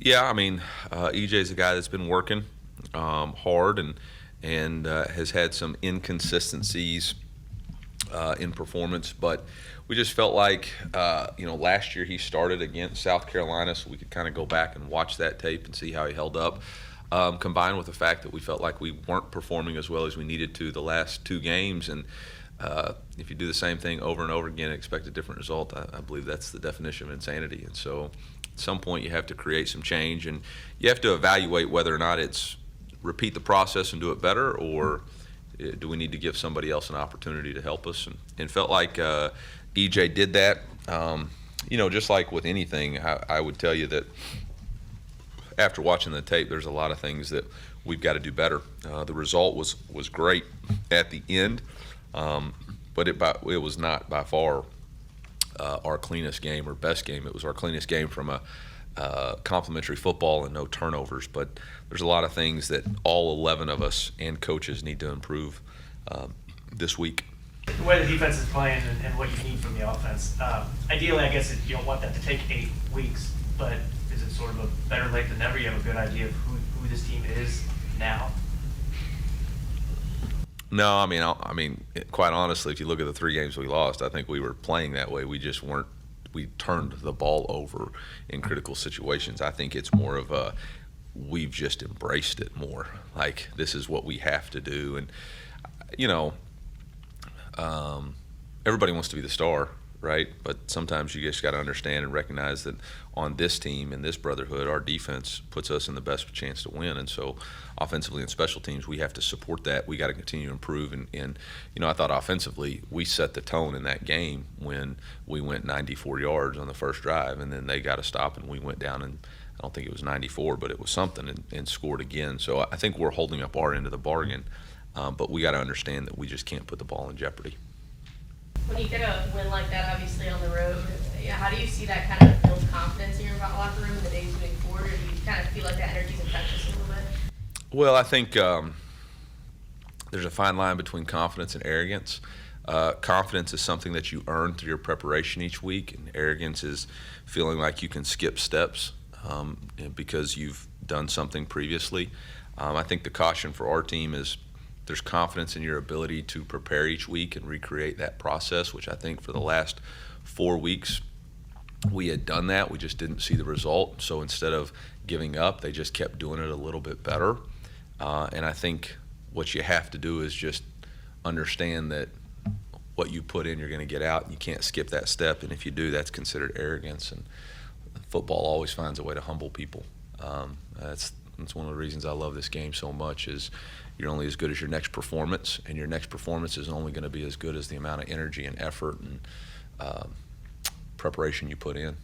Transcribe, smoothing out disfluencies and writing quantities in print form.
Yeah, I mean, EJ's a guy that's been working hard and has had some inconsistencies in performance, but we just felt like last year he started against South Carolina, so we could kind of go back and watch that tape and see how he held up. Combined with the fact that we felt like we weren't performing as well as we needed to the last two games, and if you do the same thing over and over again and expect a different result, I believe that's the definition of insanity. And so at some point you have to create some change, and you have to evaluate whether or not it's repeat the process and do it better, or do we need to give somebody else an opportunity to help us? And felt like EJ did that. Just like with anything, I would tell you that after watching the tape, there's a lot of things that we've got to do better. The result was great at the end, but it was not by far our cleanest game or best game. It was our cleanest game from a complimentary football and no turnovers. But there's a lot of things that all 11 of us and coaches need to improve this week. The way the defense is playing and what you need from the offense, ideally, I guess you don't want that to take 8 weeks, but is it sort of a better late than never? You have a good idea of who this team is now? No, I mean, quite honestly, if you look at the 3 games we lost, I think we were playing that way. We just weren't. We turned the ball over in critical situations. I think it's more of we've just embraced it more. Like, this is what we have to do, and everybody wants to be the star, right? But sometimes you just got to understand and recognize that on this team, in this brotherhood, our defense puts us in the best chance to win. And so offensively and special teams, we have to support that. We got to continue to improve. And I thought offensively, we set the tone in that game when we went 94 yards on the first drive, and then they got to stop, and we went down, and I don't think it was 94, but it was something, and scored again. So I think we're holding up our end of the bargain, but we got to understand that we just can't put the ball in jeopardy. When you get a win like that, obviously on the road, how do you see that kind of build confidence in your locker room in the days moving forward, or do you kind of feel like that energy's infectious a little bit? Well, I think there's a fine line between confidence and arrogance. Confidence is something that you earn through your preparation each week, and arrogance is feeling like you can skip steps because you've done something previously. I think the caution for our team is there's confidence in your ability to prepare each week and recreate that process, which I think for the last 4 weeks we had done that. We just didn't see the result. So instead of giving up, they just kept doing it a little bit better. And I think what you have to do is just understand that what you put in, you're going to get out, and you can't skip that step. And if you do, that's considered arrogance. And football always finds a way to humble people. That's one of the reasons I love this game so much is you're only as good as your next performance, and your next performance is only going to be as good as the amount of energy and effort and preparation you put in.